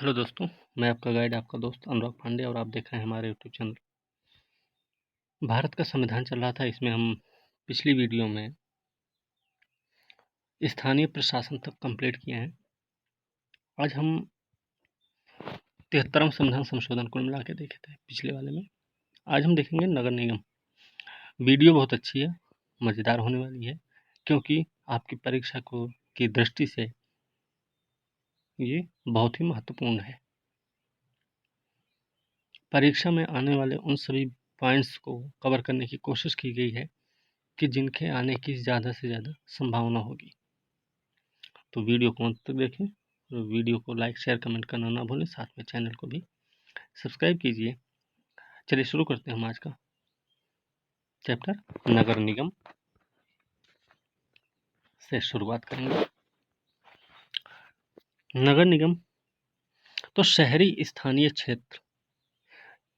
Hello दोस्तों, मैं आपका गाइड, आपका दोस्त अनुराग पांडे और आप देख रहे हैं हमारे यूट्यूब चैनल। भारत का संविधान चल रहा था, इसमें हम पिछली वीडियो में स्थानीय प्रशासन तक कंप्लीट किए हैं। आज हम 73वां संविधान संशोधन कुल मिला के देखे थे पिछले वाले में। आज हम देखेंगे नगर निगम। वीडियो बहुत अच्छी है, मज़ेदार होने वाली है, क्योंकि आपकी परीक्षा को की दृष्टि से ये बहुत ही महत्वपूर्ण है। परीक्षा में आने वाले उन सभी पॉइंट्स को कवर करने की कोशिश की गई है कि जिनके आने की ज़्यादा से ज़्यादा संभावना होगी। तो वीडियो को अंत तक देखें और वीडियो को लाइक शेयर कमेंट करना ना भूलें, साथ में चैनल को भी सब्सक्राइब कीजिए। चलिए शुरू करते हैं हम आज का चैप्टर नगर निगम से शुरुआत करेंगे। नगर निगम तो शहरी स्थानीय क्षेत्र,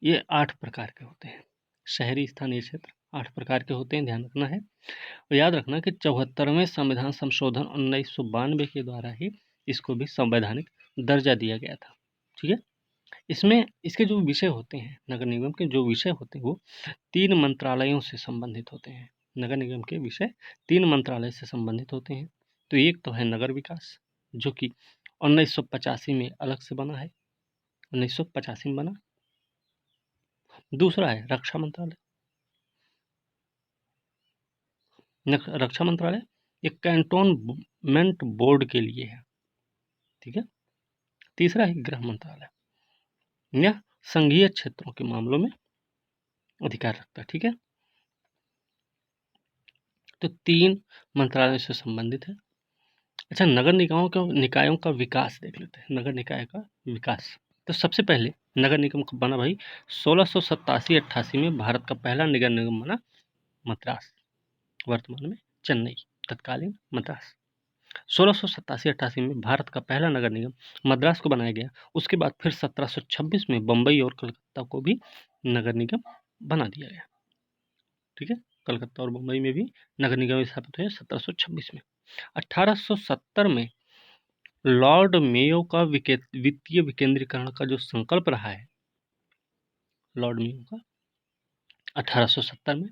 ये 8 प्रकार के होते हैं। शहरी स्थानीय क्षेत्र 8 प्रकार के होते हैं, ध्यान रखना है। और याद रखना कि 74वें संविधान संशोधन 1992 के द्वारा ही इसको भी संवैधानिक दर्जा दिया गया था। ठीक है, इसमें इसके जो विषय होते हैं, नगर निगम के जो विषय होते हैं वो 3 मंत्रालयों से संबंधित होते हैं। नगर निगम के विषय 3 मंत्रालय से संबंधित होते हैं। तो एक तो है नगर विकास, जो कि 1985 में अलग से बना है, 1985 में बना। दूसरा है रक्षा मंत्रालय। रक्षा मंत्रालय एक कैंटोनमेंट बोर्ड के लिए है। ठीक है। तीसरा है गृह मंत्रालय, यह संघीय क्षेत्रों के मामलों में अधिकार रखता है। ठीक है, तो 3 मंत्रालयों से संबंधित है। अच्छा, नगर निकायों का विकास देख लेते हैं। नगर निकाय का विकास, तो सबसे पहले नगर निगम कब बना भाई? 1687-88 में भारत का पहला नगर निगम बना मद्रास, वर्तमान में चेन्नई, तत्कालीन मद्रास। 1687-88 में भारत का पहला नगर निगम मद्रास को बनाया गया। उसके बाद फिर 1726 में बम्बई और कलकत्ता को भी नगर निगम बना दिया गया। ठीक है, कलकत्ता और बम्बई में भी नगर निगम स्थापित हुए 1726 में। 1870 में लॉर्ड मेयो का वित्तीय विकेंद्रीकरण का जो संकल्प रहा है, लॉर्ड मेयो का 1870 में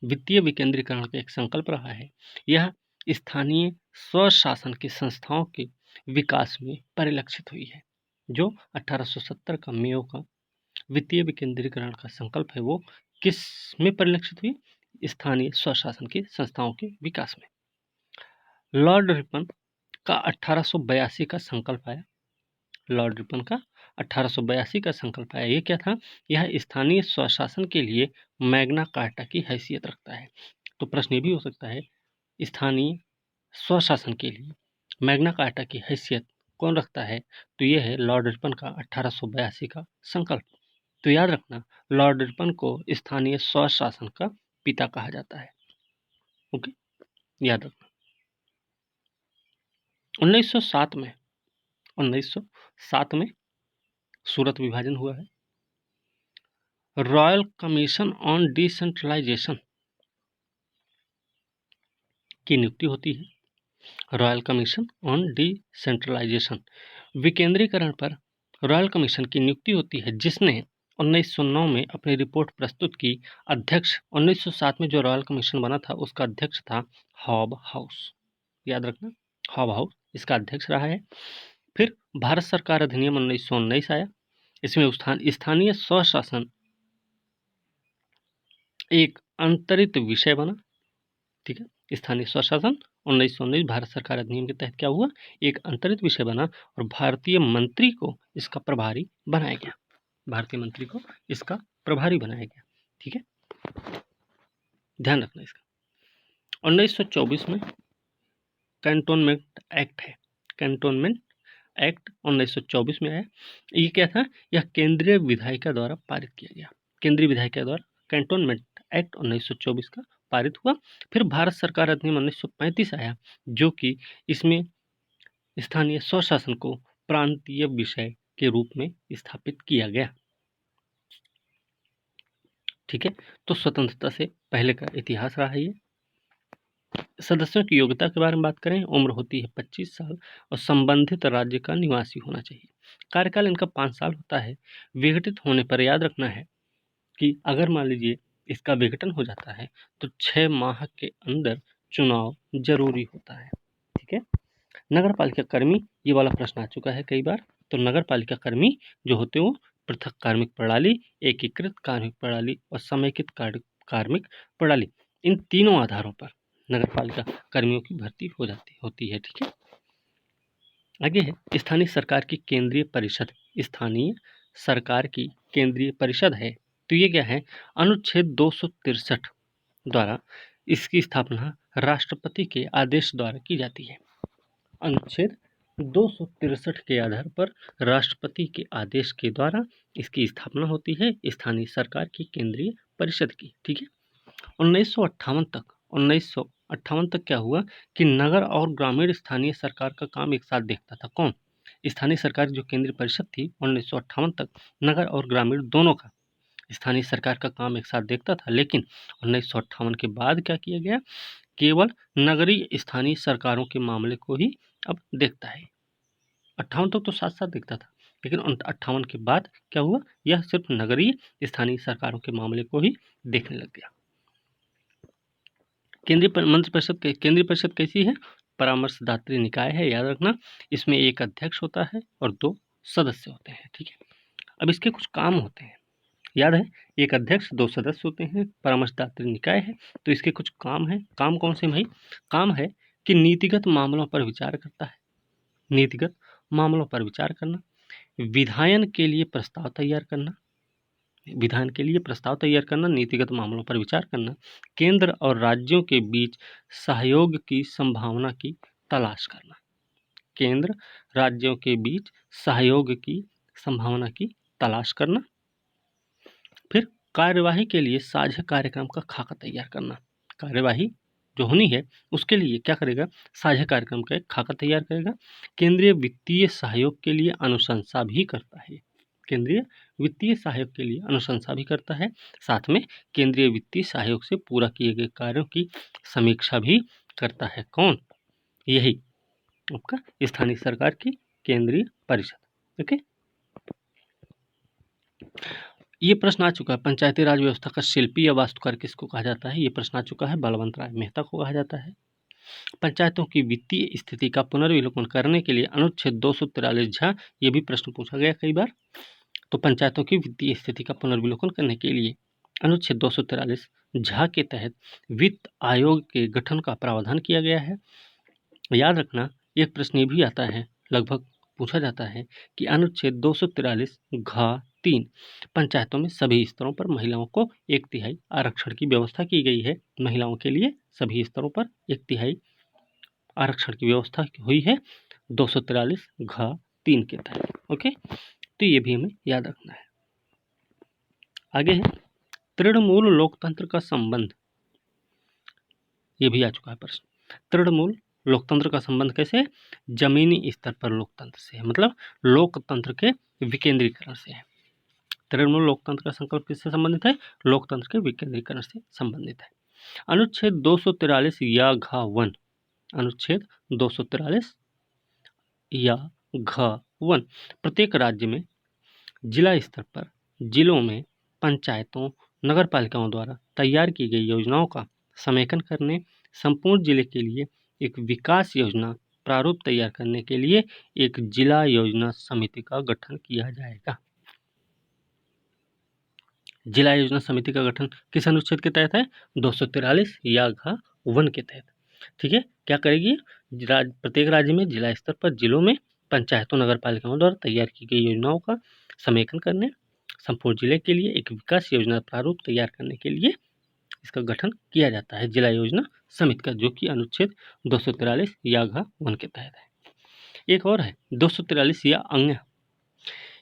वित्तीय विकेंद्रीकरण का एक संकल्प रहा है, यह स्थानीय स्वशासन की संस्थाओं के विकास में परिलक्षित हुई है। जो 1870 का मेयो का वित्तीय विकेंद्रीकरण का संकल्प है वो किस में परिलक्षित हुई? स्थानीय स्वशासन की संस्थाओं के विकास में। लॉर्ड रिपन का 1882 का संकल्प आया। लॉर्ड रिपन का 1882 का संकल्प आया। ये क्या था? यह स्थानीय स्वशासन के लिए मैग्ना कार्टा की हैसियत रखता है। तो प्रश्न ये भी हो सकता है, स्थानीय स्वशासन के लिए मैग्ना कार्टा की हैसियत कौन रखता है? तो ये है लॉर्ड रिपन का 1882 का संकल्प। तो याद रखना, लॉर्ड रिपन को स्थानीय स्वशासन का पिता कहा जाता है। ओके, याद रखना। 1907 में सूरत विभाजन हुआ है। रॉयल कमीशन ऑन डिसेंट्रलाइजेशन की नियुक्ति होती है। रॉयल कमीशन ऑन डिसेंट्रलाइजेशन, विकेंद्रीकरण पर रॉयल कमीशन की नियुक्ति होती है, जिसने 1909 में अपनी रिपोर्ट प्रस्तुत की। अध्यक्ष 1907 में जो रॉयल कमीशन बना था उसका अध्यक्ष था हॉब हाउस। याद रखना, हॉब हाउस इसका अध्यक्ष रहा है। फिर भारत सरकार अधिनियम 1919 आया। इसमें स्थानीय स्वशासन एक अंतरित विषय बना। ठीक है, स्थानीय स्वशासन 1919 भारत सरकार अधिनियम के तहत क्या हुआ? एक अंतरित विषय बना और भारतीय मंत्री को इसका प्रभारी बनाया गया। भारतीय मंत्री को इसका प्रभारी बनाया गया। ठीक है, ध्यान रखना इसका। 1924 में कैंटोनमेंट एक्ट है। कैंटोनमेंट एक्ट 1924 में आया। ये क्या था? यह केंद्रीय विधायिका द्वारा पारित किया गया। केंद्रीय विधायिका द्वारा कैंटोनमेंट एक्ट 1924 का पारित हुआ। फिर भारत सरकार अधिनियम 1935 आया, जो कि इसमें स्थानीय स्वशासन को प्रांतीय विषय के रूप में स्थापित किया गया। ठीक है, तो स्वतंत्रता से पहले का इतिहास रहा है ये। सदस्यों की योग्यता के बारे में बात करें, उम्र होती है 25 साल और संबंधित राज्य का निवासी होना चाहिए। कार्यकाल इनका 5 साल होता है। विघटित होने पर याद रखना है कि अगर मान लीजिए इसका विघटन हो जाता है तो 6 माह के अंदर चुनाव जरूरी होता है। ठीक है। नगर पालिका कर्मी, ये वाला प्रश्न आ चुका है कई बार। तो नगर पालिका कर्मी जो होते हैं वो पृथक कार्मिक प्रणाली, एकीकृत कार्मिक प्रणाली और समेकित कार्मिक प्रणाली, इन तीनों आधारों पर नगर पालिका कर्मियों की भर्ती होती है। ठीक है। आगे है स्थानीय सरकार की केंद्रीय परिषद। स्थानीय सरकार की केंद्रीय परिषद है तो ये क्या है, अनुच्छेद 263 द्वारा इसकी स्थापना राष्ट्रपति के आदेश द्वारा की जाती है। अनुच्छेद 263 के आधार पर राष्ट्रपति के आदेश के द्वारा इसकी स्थापना होती है स्थानीय सरकार की केंद्रीय परिषद की। ठीक है। 1958 तक क्या हुआ कि नगर और ग्रामीण स्थानीय सरकार का काम एक साथ देखता था। कौन? स्थानीय सरकार जो केंद्रीय परिषद थी 1958 तक नगर और ग्रामीण दोनों का स्थानीय सरकार का काम एक साथ देखता था। लेकिन 1958 के बाद क्या किया गया, केवल नगरीय स्थानीय सरकारों के मामले को ही अब देखता है। 58 तक तो साथ साथ देखता था, लेकिन 58 के बाद क्या हुआ, यह सिर्फ नगरीय स्थानीय सरकारों के मामले को ही देखने लग गया। केंद्रीय परिषद कैसी है? परामर्शदात्री निकाय है, याद रखना। इसमें एक अध्यक्ष होता है और 2 सदस्य होते हैं। ठीक है। अब इसके कुछ काम होते हैं, याद है, एक अध्यक्ष 2 सदस्य होते हैं, परामर्शदात्री निकाय है। तो इसके कुछ काम है। काम कौन से भाई? काम है कि नीतिगत मामलों पर विचार करता है, नीतिगत मामलों पर विचार करना, विधायन के लिए प्रस्ताव तैयार करना, नीतिगत मामलों पर विचार करना, केंद्र और राज्यों के बीच सहयोग की संभावना की तलाश करना, केंद्र राज्यों के बीच सहयोग की संभावना की तलाश करना, फिर कार्यवाही के लिए साझा कार्यक्रम का खाका तैयार करना। कार्यवाही जो होनी है उसके लिए क्या करेगा, साझा कार्यक्रम का एक खाका तैयार करेगा। केंद्रीय वित्तीय सहयोग के लिए अनुशंसा भी करता है, केंद्रीय वित्तीय सहयोग के लिए अनुशंसा भी करता है। साथ में केंद्रीय वित्तीय सहयोग से पूरा किए गए कार्यों की समीक्षा भी करता है। कौन? यही आपका स्थानीय सरकार की केंद्रीय परिषद। ओके। ये प्रश्न आ चुका है, पंचायती राज व्यवस्था का शिल्पी या वास्तुकार किसको कहा जाता है? ये प्रश्न आ चुका है, बलवंत राय मेहता को कहा जाता है। पंचायतों की वित्तीय स्थिति का पुनर्विलोकन करने के लिए अनुच्छेद 243 झ, ये भी प्रश्न पूछा गया कई बार। तो पंचायतों की वित्तीय स्थिति का पुनर्विलोकन करने के लिए अनुच्छेद 243 झ के तहत वित्त आयोग के गठन का प्रावधान किया गया है। याद रखना, एक प्रश्न ये भी आता है, लगभग पूछा जाता है कि अनुच्छेद 243 घ 3 पंचायतों में सभी स्तरों पर महिलाओं को 1/3 आरक्षण की व्यवस्था की गई है। महिलाओं के लिए सभी स्तरों पर 1/3 आरक्षण की व्यवस्था हुई है 243 घ 3 के तहत। ओके, तो ये भी हमें याद रखना है। आगे है तृणमूल लोकतंत्र का संबंध, ये भी आ चुका है प्रश्न। तृणमूल लोकतंत्र का संबंध कैसे है? जमीनी स्तर पर लोकतंत्र से है, मतलब लोकतंत्र के विकेंद्रीकरण से है। तृणमूल लोकतंत्र का संकल्प किससे संबंधित है? लोकतंत्र के विकेंद्रीकरण से संबंधित है। अनुच्छेद 243 या घ 1, अनुच्छेद 243 या घ 1 प्रत्येक राज्य में जिला स्तर पर जिलों में पंचायतों नगर पालिकाओं द्वारा तैयार की गई योजनाओं का समेकन करने, संपूर्ण जिले के लिए एक विकास योजना प्रारूप तैयार करने के लिए एक जिला योजना समिति का गठन किया जाएगा। जिला योजना समिति का गठन किस अनुच्छेद के तहत है? 243 या घ 1 के तहत। ठीक है। क्या करेगी? प्रत्येक राज्य में जिला स्तर पर जिलों में पंचायतों नगर पालिकाओं द्वारा तैयार की गई योजनाओं का समेकन करने, संपूर्ण जिले के लिए एक विकास योजना प्रारूप तैयार करने के लिए इसका गठन किया जाता है जिला योजना समिति का, जो कि अनुच्छेद 243 या घ 1 के तहत है। एक और है 243 या अन्य,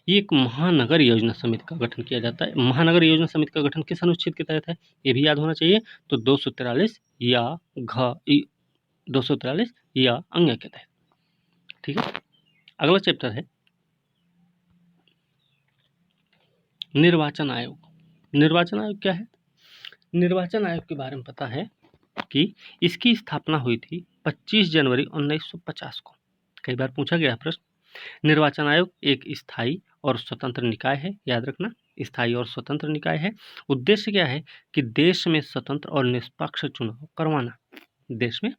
ये एक महानगर योजना समिति का गठन किया जाता है। महानगर योजना समिति का गठन किस अनुच्छेद के तहत है? ये भी याद होना चाहिए। तो 243 या घ 243 या अन्य के तहत। ठीक है। अगला चैप्टर है निर्वाचन आयोग। निर्वाचन आयोग क्या है? निर्वाचन आयोग के बारे में पता है कि इसकी स्थापना हुई थी 25 जनवरी 1950 को। कई बार पूछा गया प्रश्न निर्वाचन आयोग एक स्थायी और स्वतंत्र निकाय है, याद रखना, स्थायी और स्वतंत्र निकाय है। उद्देश्य क्या है कि देश में स्वतंत्र और निष्पक्ष चुनाव करवाना, देश में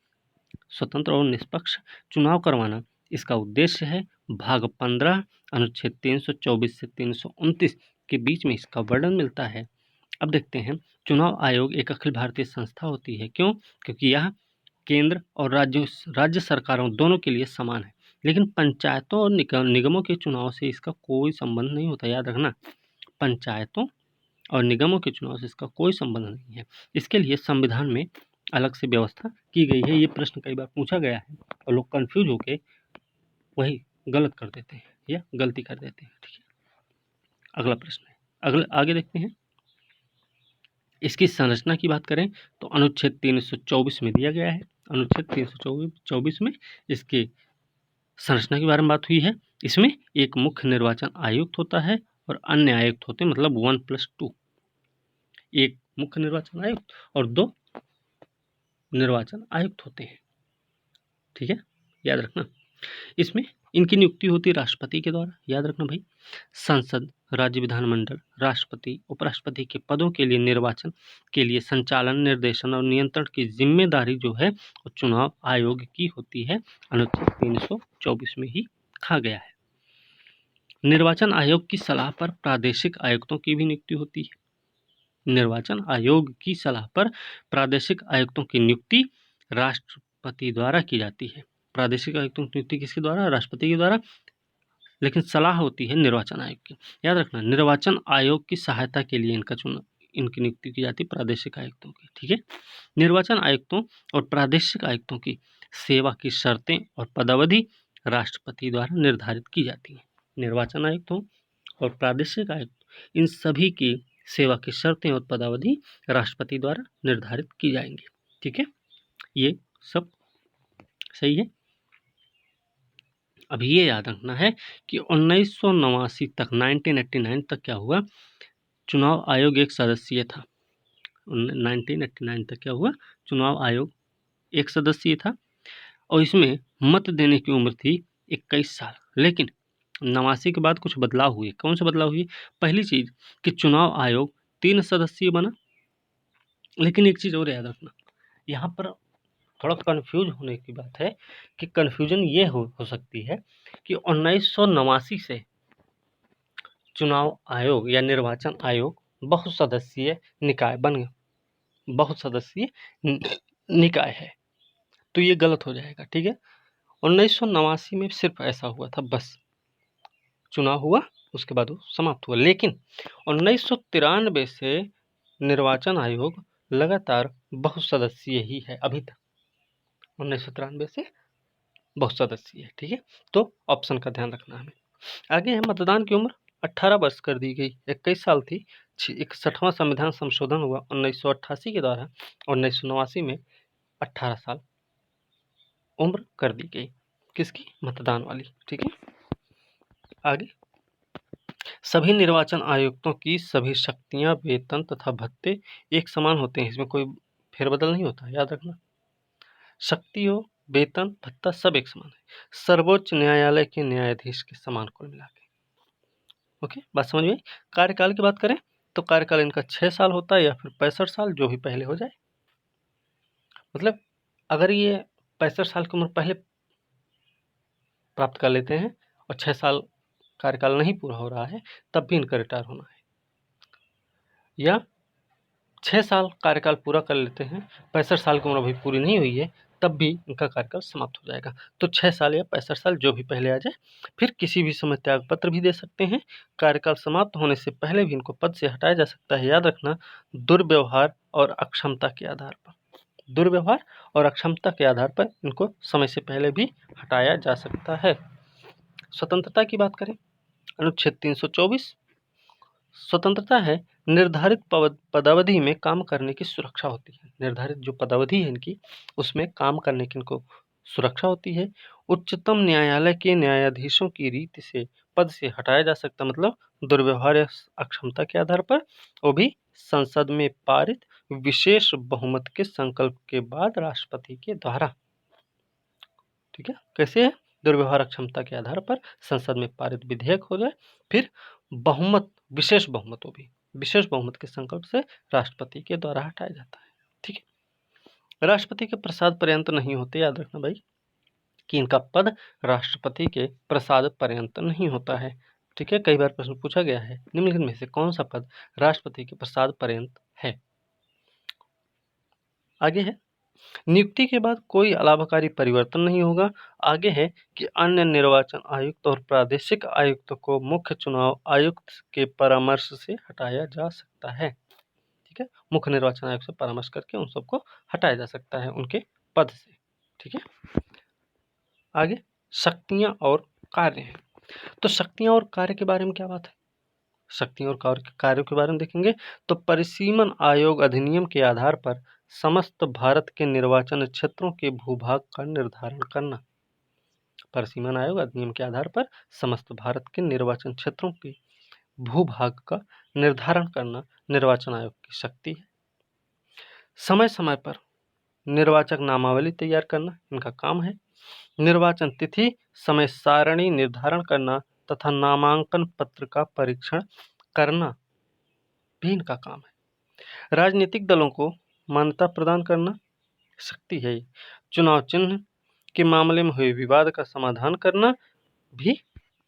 स्वतंत्र और निष्पक्ष चुनाव करवाना इसका उद्देश्य है। भाग 15 अनुच्छेद 324 से 329 के बीच में इसका वर्णन मिलता है। अब देखते हैं, चुनाव आयोग एक अखिल भारतीय संस्था होती है। क्यों? क्योंकि यह केंद्र और राज्य सरकारों दोनों के लिए समान है, लेकिन पंचायतों और निगमों के चुनाव से इसका कोई संबंध नहीं होता, याद रखना, पंचायतों और निगमों के चुनाव से इसका कोई संबंध नहीं है। इसके लिए संविधान में अलग से व्यवस्था की गई है। ये प्रश्न कई बार पूछा गया है और लोग कंफ्यूज होके वही गलत कर देते हैं या गलती कर देते हैं। ठीक है, अगला प्रश्न है, आगे देखते हैं। इसकी संरचना की बात करें तो अनुच्छेद 324 में दिया गया है। अनुच्छेद 324 में इसके संरचना के बारे में बात हुई है। इसमें एक मुख्य निर्वाचन आयुक्त होता है और अन्य आयुक्त होते हैं, मतलब 1+2, एक मुख्य निर्वाचन आयुक्त और 2 निर्वाचन आयुक्त होते हैं। ठीक है, याद रखना। इसमें इनकी नियुक्ति होती है राष्ट्रपति के द्वारा, याद रखना भाई। संसद, राज्य विधानमंडल, राष्ट्रपति, उपराष्ट्रपति के पदों के लिए निर्वाचन के लिए संचालन, निर्देशन और नियंत्रण की जिम्मेदारी जो है वो चुनाव आयोग की होती है। अनुच्छेद 324 में ही कहा गया है। निर्वाचन आयोग की सलाह पर प्रादेशिक आयुक्तों की भी नियुक्ति होती है। निर्वाचन आयोग की सलाह पर प्रादेशिक आयुक्तों की नियुक्ति राष्ट्रपति द्वारा की जाती है। प्रादेशिक आयुक्तों की नियुक्ति किसके द्वारा? राष्ट्रपति के द्वारा, लेकिन सलाह होती है निर्वाचन आयोग की। याद रखना, निर्वाचन आयोग की सहायता के लिए इनकी नियुक्ति की जाती है प्रादेशिक आयुक्तों की। ठीक है, निर्वाचन आयुक्तों और प्रादेशिक आयुक्तों की सेवा की शर्तें और पदावधि राष्ट्रपति द्वारा निर्धारित की जाती है। निर्वाचन आयुक्तों और प्रादेशिक आयुक्त, इन सभी की सेवा की शर्तें और पदावधि राष्ट्रपति द्वारा निर्धारित की जाएंगी। ठीक है, ये सब सही है। अब ये याद रखना है कि 1989 तक, 1989 तक क्या हुआ, चुनाव आयोग एक सदस्यीय था। 1989 तक क्या हुआ, चुनाव आयोग एक सदस्यीय था और इसमें मत देने की उम्र थी 21 साल। लेकिन 89 के बाद कुछ बदलाव हुए। कौन से बदलाव हुए? पहली चीज कि चुनाव आयोग 3 सदस्यीय बना। लेकिन एक चीज और याद रखना, यहाँ पर थोड़ा कंफ्यूज होने की बात है कि कंफ्यूजन ये हो सकती है कि 1989 से चुनाव आयोग या निर्वाचन आयोग बहुसदस्यीय निकाय बन गया, बहुसदस्यीय निकाय है, तो ये गलत हो जाएगा। ठीक है, 1989 में सिर्फ ऐसा हुआ था, बस चुनाव हुआ, उसके बाद वो समाप्त हुआ। लेकिन 1993 से निर्वाचन आयोग लगातार बहुसदस्यीय ही है अभी तक, 1993 से बहुसदस्यीय है। ठीक है, तो ऑप्शन का ध्यान रखना हमें। आगे है, मतदान की उम्र 18 वर्ष कर दी गई, 21 साल थी। 61वां संविधान संशोधन हुआ 1988 के द्वारा, 1989 में 18 साल उम्र कर दी गई, किसकी? मतदान वाली। ठीक है, आगे, सभी निर्वाचन आयुक्तों की सभी शक्तियां, वेतन तथा भत्ते एक समान होते हैं, इसमें कोई फेरबदल नहीं होता, याद रखना। शक्ति हो, वेतन, भत्ता सब एक समान है। सर्वोच्च न्यायालय के न्यायाधीश के समान कुल मिला के। ओके, बात समझ में? कार्यकाल की बात करें तो कार्यकाल इनका 6 साल होता है या फिर 65 साल, जो भी पहले हो जाए। मतलब अगर ये 65 साल की उम्र पहले प्राप्त कर लेते हैं और 6 साल कार्यकाल नहीं पूरा हो रहा है, तब भी इनका रिटायर होना है। या 6 साल कार्यकाल पूरा कर लेते हैं, 65 साल की उम्र अभी पूरी नहीं हुई है, तब भी इनका कार्यकाल समाप्त हो जाएगा। तो 6 साल या 65 साल जो भी पहले आ जाए, फिर किसी भी समय त्याग पत्र भी दे सकते हैं। कार्यकाल समाप्त होने से पहले भी इनको पद से हटाया जा सकता है, याद रखना, दुर्व्यवहार और अक्षमता के आधार पर। दुर्व्यवहार और अक्षमता के आधार पर इनको समय से पहले भी हटाया जा सकता है। स्वतंत्रता की बात करें, अनुच्छेद 324, स्वतंत्रता है निर्धारित पदावधि में काम करने की सुरक्षा होती है। निर्धारित जो पदावधि है इनकी, उसमें काम करने की इनको सुरक्षा होती है। उच्चतम न्यायालय के न्यायाधीशों की रीति से पद से हटाया जा सकता, मतलब दुर्व्यवहार या अक्षमता के आधार पर, वो भी संसद में पारित विशेष बहुमत के संकल्प के बाद राष्ट्रपति के द्वारा। ठीक है, कैसे है? दुर्व्यवहार क्षमता के आधार पर संसद में पारित विधेयक हो जाए, फिर बहुमत, विशेष बहुमत, विशेष बहुमत के संकल्प से राष्ट्रपति के द्वारा हटाया जाता है। ठीक है, राष्ट्रपति के प्रसाद पर्यंत नहीं होते, याद रखना भाई कि इनका पद राष्ट्रपति के प्रसाद पर्यंत नहीं होता है। ठीक है, कई बार प्रश्न पूछा गया है, निम्नलिखित में से कौन सा पद राष्ट्रपति के प्रसाद पर्यंत है। आगे है, नियुक्ति के बाद कोई अलाभकारी परिवर्तन नहीं होगा। आगे है कि अन्य निर्वाचन आयुक्त और प्रादेशिक आयुक्त को मुख्य चुनाव आयुक्त के परामर्श से हटाया जा सकता है। ठीक है, मुख्य निर्वाचन आयुक्त से परामर्श करके उन सबको हटाया जा सकता है उनके पद से। ठीक है, आगे शक्तियां और कार्य हैं। तो शक्तियां और कार्य के बारे में क्या बात है, शक्तियों और कार्यों के बारे में देखेंगे तो परिसीमन आयोग अधिनियम के आधार पर समस्त भारत के निर्वाचन क्षेत्रों के भूभाग का निर्धारण करना। परिसीमन आयोग अधिनियम के आधार पर समस्त भारत के निर्वाचन क्षेत्रों के भूभाग का निर्धारण करना निर्वाचन आयोग की शक्ति है। समय समय पर निर्वाचक नामावली तैयार करना इनका काम है। निर्वाचन तिथि समय सारणी निर्धारण करना तथा नामांकन पत्र का परीक्षण करना भी इनका काम है। राजनीतिक दलों को मान्यता प्रदान करना शक्ति है। चुनाव चिन्ह के मामले में हुए विवाद का समाधान करना भी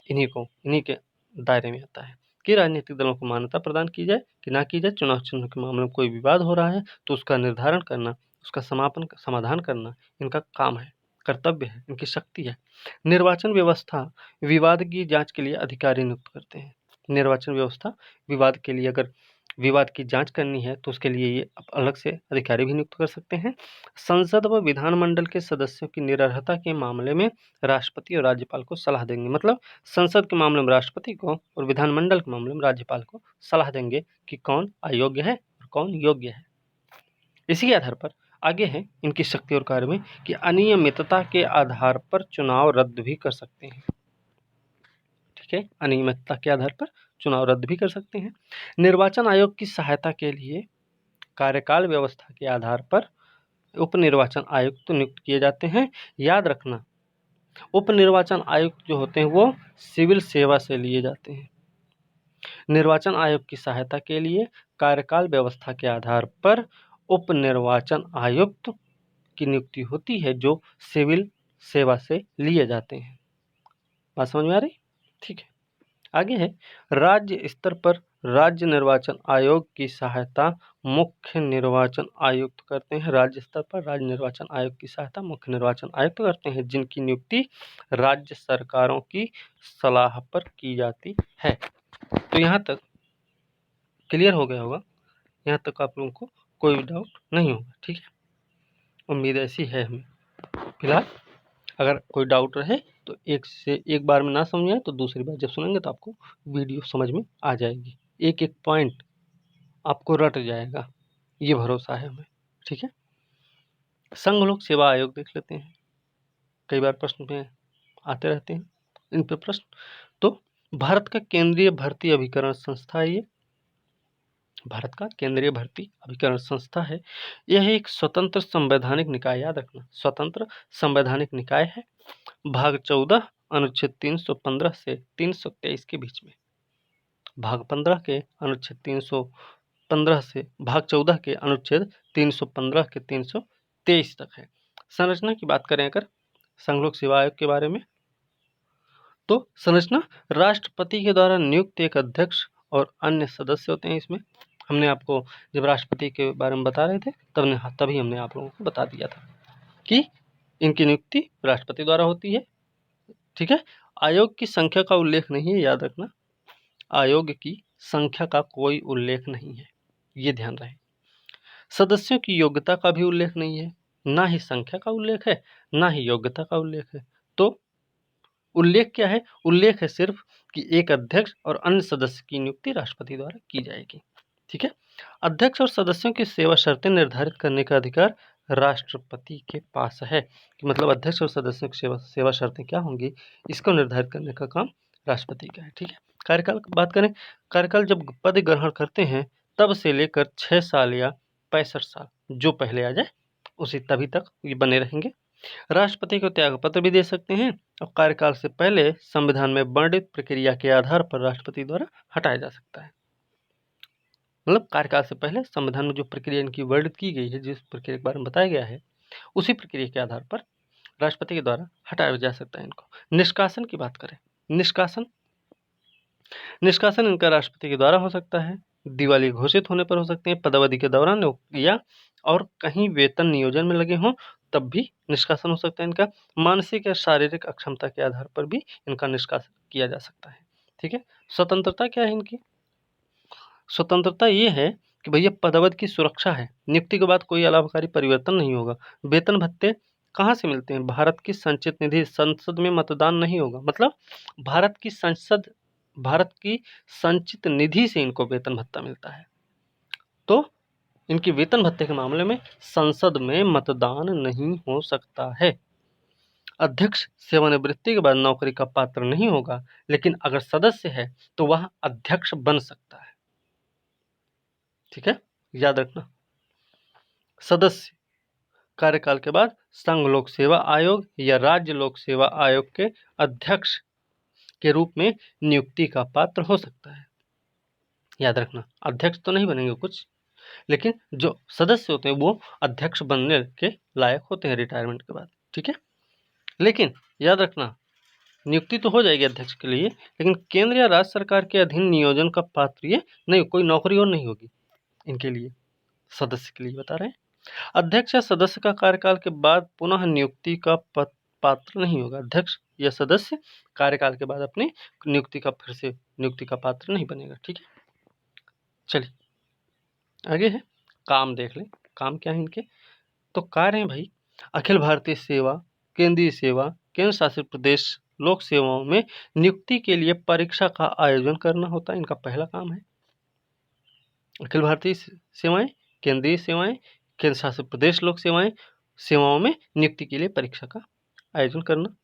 इन्हीं के दायरे में आता है कि राजनीतिक दलों को मान्यता प्रदान की जाए कि ना की जाए। चुनाव चिन्ह के मामले में कोई विवाद हो रहा है तो उसका निर्धारण करना, उसका समाधान करना इनका काम है, कर्तव्य है, इनकी शक्ति है। निर्वाचन व्यवस्था विवाद की जांच के लिए अधिकारी नियुक्त करते हैं। निर्वाचन व्यवस्था विवाद के लिए, अगर विवाद की जांच करनी है तो उसके लिए ये अलग से अधिकारी भी नियुक्त कर सकते हैं। संसद व विधानमंडल के सदस्यों की निरर्हता के मामले में राष्ट्रपति और राज्यपाल को सलाह देंगे। मतलब संसद के मामले में राष्ट्रपति को और विधानमंडल के मामले में राज्यपाल को सलाह देंगे कि कौन अयोग्य है और कौन योग्य है। इसी आधार पर आगे है इनकी शक्ति और कार्य में कि अनियमितता के आधार पर चुनाव रद्द भी कर सकते हैं। ठीक है, अनियमितता के आधार पर चुनाव रद्द भी कर सकते हैं। निर्वाचन आयोग की सहायता के लिए कार्यकाल व्यवस्था के आधार पर उप निर्वाचन आयुक्त नियुक्त किए जाते हैं। याद रखना, उप निर्वाचन आयुक्त जो होते हैं वो सिविल सेवा से लिए जाते हैं। निर्वाचन आयोग की सहायता के लिए कार्यकाल व्यवस्था के आधार पर उप निर्वाचन आयुक्त की नियुक्ति होती है जो सिविल सेवा से लिए जाते हैं। बात समझ में आ रही? ठीक है, आगे है राज्य स्तर पर राज्य निर्वाचन आयोग की सहायता मुख्य निर्वाचन आयुक्त करते हैं। राज्य स्तर पर राज्य निर्वाचन आयोग की सहायता मुख्य निर्वाचन आयुक्त करते हैं जिनकी नियुक्ति राज्य सरकारों की सलाह पर की जाती है। तो यहाँ तक क्लियर हो गया होगा, यहाँ तक आप लोगों को कोई डाउट नहीं होगा। ठीक है, उम्मीद ऐसी है हमें। फिलहाल अगर कोई डाउट रहे तो एक बार में ना समझ आए तो दूसरी बार जब सुनेंगे तो आपको वीडियो समझ में आ जाएगी, एक एक पॉइंट आपको रट जाएगा, ये भरोसा है हमें। ठीक है, संघ लोक सेवा आयोग देख लेते हैं, कई बार प्रश्न में आते रहते हैं इन पे प्रश्न। तो भारत का केंद्रीय भर्ती अभिकरण संस्था है, ये भारत का केंद्रीय भर्ती अभिकरण संस्था है। यह एक स्वतंत्र संवैधानिक निकाय, याद रखना, स्वतंत्र संवैधानिक निकाय है। भाग 14 अनुच्छेद 315 से 323 के बीच में, भाग 15 के अनुच्छेद 315 से भाग 14 के अनुच्छेद 315 के 323 तक है। संरचना की बात करें अगर संघ लोक सेवा आयोग के बारे में, तो संरचना राष्ट्रपति के द्वारा नियुक्त एक अध्यक्ष और अन्य सदस्य होते हैं। इसमें हमने आपको जब राष्ट्रपति के बारे में बता रहे थे तभी हमने आप लोगों को बता दिया था कि इनकी नियुक्ति राष्ट्रपति द्वारा होती है। ठीक है, आयोग की संख्या का उल्लेख नहीं है, याद रखना, आयोग की संख्या का कोई उल्लेख नहीं है, ये ध्यान रहे। सदस्यों की योग्यता का भी उल्लेख नहीं है, ना ही संख्या का उल्लेख है, ना ही योग्यता का उल्लेख है। तो उल्लेख क्या है? उल्लेख है सिर्फ कि एक अध्यक्ष और अन्य सदस्य की नियुक्ति राष्ट्रपति द्वारा की जाएगी। ठीक है, अध्यक्ष और सदस्यों की सेवा शर्तें निर्धारित करने का अधिकार राष्ट्रपति के पास है, कि मतलब अध्यक्ष और सदस्यों की सेवा शर्तें क्या होंगी, इसको निर्धारित करने का काम राष्ट्रपति का है। ठीक है, कार्यकाल की बात करें, कार्यकाल जब पद ग्रहण करते हैं तब से लेकर 6 साल या 65 साल, जो पहले आ जाए उसी तभी तक ये बने रहेंगे। राष्ट्रपति को त्यागपत्र भी दे सकते हैं और कार्यकाल से पहले संविधान में वर्णित प्रक्रिया के आधार पर राष्ट्रपति द्वारा हटाया जा सकता है। मतलब कार्यकाल से पहले संविधान में जो प्रक्रिया इनकी वर्णित की गई है, जिस प्रक्रिया के बारे में बताया गया है, उसी प्रक्रिया के आधार पर राष्ट्रपति के द्वारा हटाया जा सकता है इनको। निष्कासन की बात करें, निष्कासन इनका राष्ट्रपति के द्वारा हो सकता है, दिवाली घोषित होने पर हो सकते हैं, पदावधि के दौरान या और कहीं वेतन नियोजन में लगे हों तब भी निष्कासन हो सकता है इनका। मानसिक या शारीरिक अक्षमता के आधार पर भी इनका निष्कासन किया जा सकता है। ठीक है। स्वतंत्रता क्या है इनकी? स्वतंत्रता ये है कि भैया पदावधि की सुरक्षा है, नियुक्ति के बाद कोई अलाभकारी परिवर्तन नहीं होगा। वेतन भत्ते कहाँ से मिलते हैं? भारत की संचित निधि, संसद में मतदान नहीं होगा, मतलब भारत की संचित निधि से इनको वेतन भत्ता मिलता है। तो इनकी वेतन भत्ते के मामले में संसद में मतदान नहीं हो सकता है। अध्यक्ष सेवानिवृत्ति के बाद नौकरी का पात्र नहीं होगा, लेकिन अगर सदस्य है तो वह अध्यक्ष बन सकता है। ठीक है, याद रखना। सदस्य कार्यकाल के बाद संघ लोक सेवा आयोग या राज्य लोक सेवा आयोग के अध्यक्ष के रूप में नियुक्ति का पात्र हो सकता है। याद रखना, अध्यक्ष तो नहीं बनेंगे कुछ, लेकिन जो सदस्य होते हैं वो अध्यक्ष बनने के लायक होते हैं रिटायरमेंट के बाद। ठीक है, लेकिन याद रखना नियुक्ति तो हो जाएगी अध्यक्ष के लिए, लेकिन केंद्र या राज्य सरकार के अधीन नियोजन का पात्र ये नहीं, कोई नौकरी और नहीं होगी इनके लिए, सदस्य के लिए बता रहे हैं। अध्यक्ष या सदस्य का कार्यकाल के बाद पुनः नियुक्ति का पात्र नहीं होगा। अध्यक्ष या सदस्य कार्यकाल के बाद अपने नियुक्ति का फिर से नियुक्ति का पात्र नहीं बनेगा। ठीक है, चलिए आगे है काम देख लें। काम क्या है इनके? तो कार्य है भाई अखिल भारतीय सेवा, केंद्रीय सेवा, केंद्र शासित प्रदेश लोक सेवाओं में नियुक्ति के लिए परीक्षा का आयोजन करना होता है, इनका पहला काम है। अखिल भारतीय सेवाएं, केंद्रीय सेवाएं, केंद्र शासित प्रदेश लोक सेवाओं में नियुक्ति के लिए परीक्षा का आयोजन करना।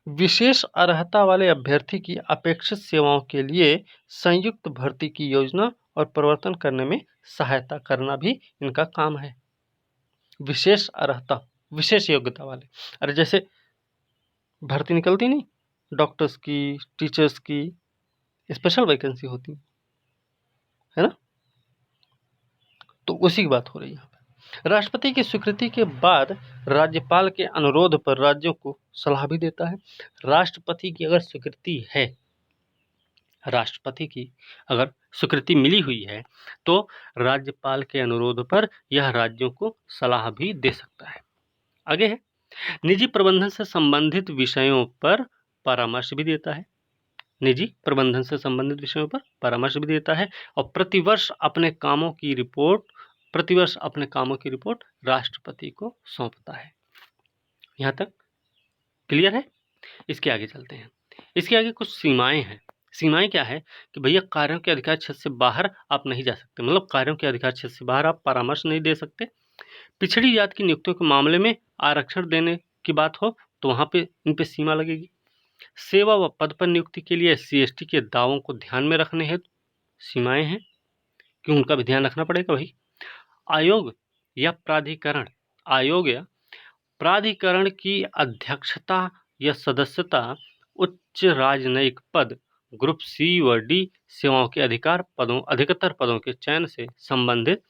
विशेष अर्हता वाले अभ्यर्थी की अपेक्षित सेवाओं के लिए संयुक्त भर्ती की योजना और प्रवर्तन करने में सहायता करना भी इनका काम है। विशेष अर्हता, विशेष योग्यता वाले, अरे जैसे भर्ती निकलती नहीं डॉक्टर्स की, टीचर्स की, स्पेशल वैकेंसी होती है ना, तो उसी की बात हो रही है यहाँ पे। राष्ट्रपति की स्वीकृति के बाद राज्यपाल के अनुरोध पर राज्यों को सलाह भी देता है। राष्ट्रपति की अगर स्वीकृति है, राष्ट्रपति की अगर स्वीकृति मिली हुई है तो राज्यपाल के अनुरोध पर यह राज्यों को सलाह भी दे सकता है। आगे है निजी प्रबंधन से संबंधित विषयों पर परामर्श भी देता है। निजी प्रबंधन से संबंधित विषयों पर परामर्श भी देता है और प्रतिवर्ष अपने कामों की रिपोर्ट राष्ट्रपति को सौंपता है। यहाँ तक क्लियर है? इसके आगे चलते हैं। इसके आगे कुछ सीमाएं हैं। सीमाएं क्या है कि भैया कार्यों के अधिकार क्षेत्र से बाहर आप नहीं जा सकते, मतलब कार्यों के अधिकार क्षेत्र से बाहर आप परामर्श नहीं दे सकते। पिछड़ी जात की नियुक्तियों के मामले में आरक्षण देने की बात हो तो वहाँ पे इन पे सीमा लगेगी। सेवा व पद पर नियुक्ति के लिए SC/ST के दावों को ध्यान में रखने हेतु सीमाएं हैं कि उनका भी ध्यान रखना पड़ेगा भाई। आयोग या प्राधिकरण की अध्यक्षता या सदस्यता उच्च राजनयिक पद ग्रुप C व D सेवाओं के अधिकतर पदों के चयन से संबंधित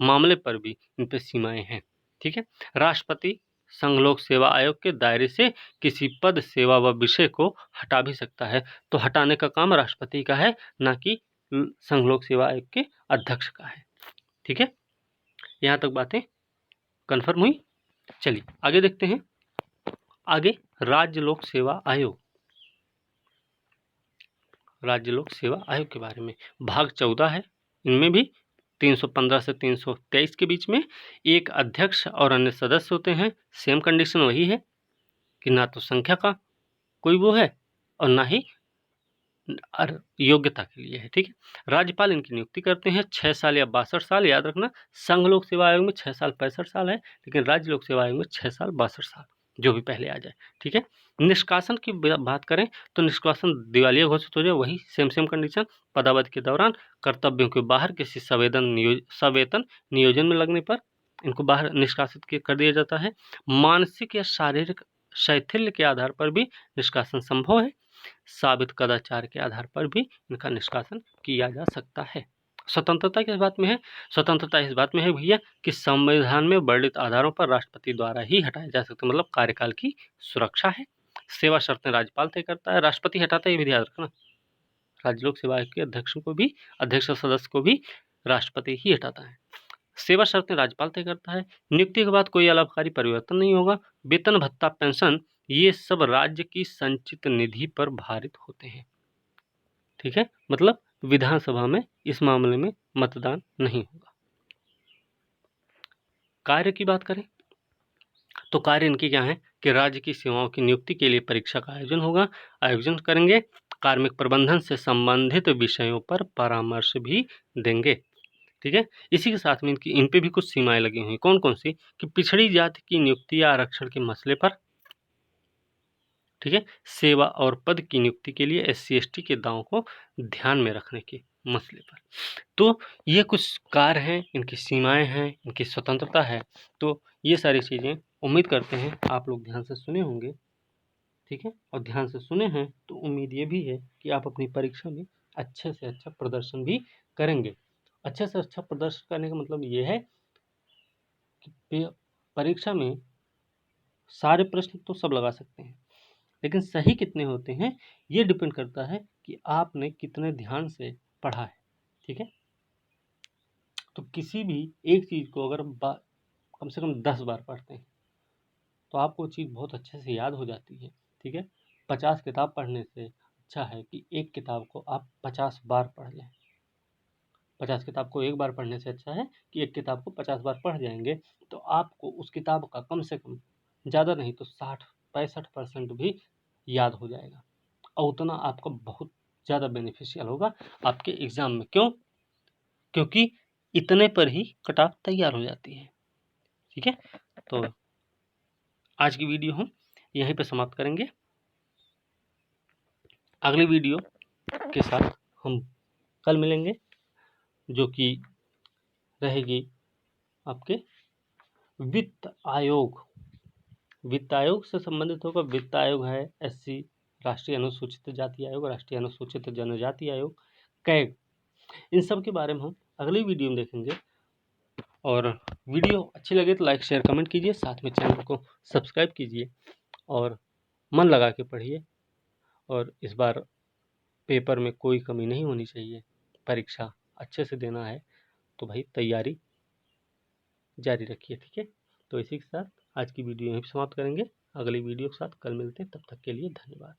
मामले पर भी इन पे सीमाएं हैं। ठीक है, राष्ट्रपति संघ लोक सेवा आयोग के दायरे से किसी पद, सेवा व विषय को हटा भी सकता है, तो हटाने का काम राष्ट्रपति का है, ना कि संघ लोक सेवा आयोग के अध्यक्ष का है। ठीक है, यहाँ तक बातें कन्फर्म हुई। चलिए आगे देखते हैं। आगे राज्य लोक सेवा आयोग के बारे में भाग 14 है। इनमें भी 315 से 323 के बीच में एक अध्यक्ष और अन्य सदस्य होते हैं। सेम कंडीशन वही है कि ना तो संख्या का कोई वो है और ना ही योग्यता के लिए है। ठीक है, राज्यपाल इनकी नियुक्ति करते हैं 6 साल या 62 साल। याद रखना संघ लोक सेवा आयोग में 6 साल 65 साल है, लेकिन राज्य लोक सेवा आयोग में 6 साल 62 साल, जो भी पहले आ जाए। ठीक है, निष्कासन की बात करें तो निष्कासन दिवालिया घोषित हो जाए, वही सेम कंडीशन। पदावधि के दौरान कर्तव्यों के बाहर किसी सवेतन नियोजन में लगने पर इनको बाहर निष्कासित कर दिया जाता है। मानसिक या शारीरिक शैथिल्य के आधार पर भी निष्कासन संभव है। साबित कदाचार के आधार पर भी इनका निष्कासन किया जा सकता है। स्वतंत्रता किस बात में है? स्वतंत्रता इस बात में है भैया कि संविधान में वर्णित आधारों पर राष्ट्रपति द्वारा ही हटाया जा सकता है, मतलब कार्यकाल की सुरक्षा है। सेवा शर्तें राज्यपाल तय करता है, राष्ट्रपति हटाता है, ये भी ध्यान रखना। राज्य लोक सेवा आयोग के अध्यक्ष को भी, अध्यक्ष और सदस्य को भी राष्ट्रपति ही हटाता है। सेवा शर्तें राज्यपाल तय करता है। नियुक्ति के बाद कोई अलाभकारी परिवर्तन नहीं होगा। वेतन भत्ता पेंशन ये सब राज्य की संचित निधि पर भारित होते हैं। ठीक है, मतलब विधानसभा में इस मामले में मतदान नहीं होगा। कार्य की बात करें तो कार्य इनके क्या है कि राज्य की सेवाओं की नियुक्ति के लिए परीक्षा का आयोजन करेंगे। कार्मिक प्रबंधन से संबंधित विषयों पर परामर्श भी देंगे। ठीक है, इसी के साथ में इन पे भी कुछ सीमाएं लगी हुई। कौन कौन सी? कि पिछड़ी जाति की नियुक्ति या आरक्षण के मसले पर, ठीक है, सेवा और पद की नियुक्ति के लिए SC ST के दावों को ध्यान में रखने के मसले पर। तो ये कुछ कार्य हैं, इनकी सीमाएं हैं, इनकी स्वतंत्रता है। तो ये सारी चीजें उम्मीद करते हैं आप लोग ध्यान से सुने होंगे। ठीक है, और ध्यान से सुने हैं तो उम्मीद ये भी है कि आप अपनी परीक्षा में अच्छे से अच्छा प्रदर्शन भी करेंगे। अच्छे से अच्छा प्रदर्शन करने का मतलब ये है कि परीक्षा में सारे प्रश्न तो सब लगा सकते हैं, लेकिन सही कितने होते हैं ये डिपेंड करता है कि आपने कितने ध्यान से पढ़ा है। ठीक है, तो किसी भी एक चीज़ को अगर कम से कम 10 बार पढ़ते हैं तो आपको चीज़ बहुत अच्छे से याद हो जाती है। ठीक है, 50 किताब पढ़ने से अच्छा है कि एक किताब को आप 50 बार पढ़ लें। 50 किताब को एक बार पढ़ने से अच्छा है कि एक किताब को 50 बार पढ़ जाएंगे तो आपको उस किताब का कम से कम, ज़्यादा नहीं तो 60-65% भी याद हो जाएगा, और उतना आपका बहुत ज़्यादा बेनिफिशियल होगा आपके एग्ज़ाम में। क्यों? क्योंकि इतने पर ही कट ऑफ तैयार हो जाती है। ठीक है, तो आज की वीडियो हम यहीं पे समाप्त करेंगे। अगली वीडियो के साथ हम कल मिलेंगे, जो कि रहेगी आपके वित्त आयोग। वित्त आयोग से संबंधित होगा। वित्त आयोग है, SC राष्ट्रीय अनुसूचित जाति आयोग, राष्ट्रीय अनुसूचित जनजाति आयोग, कैग, इन सब के बारे में हम अगली वीडियो में देखेंगे। और वीडियो अच्छी लगे तो लाइक शेयर कमेंट कीजिए, साथ में चैनल को सब्सक्राइब कीजिए और मन लगा के पढ़िए। और इस बार पेपर में कोई कमी नहीं होनी चाहिए, परीक्षा अच्छे से देना है तो भाई तैयारी जारी रखिए। ठीक है, तो इसी के साथ आज की वीडियो यहीं समाप्त करेंगे। अगली वीडियो के साथ कल मिलते हैं, तब तक के लिए धन्यवाद।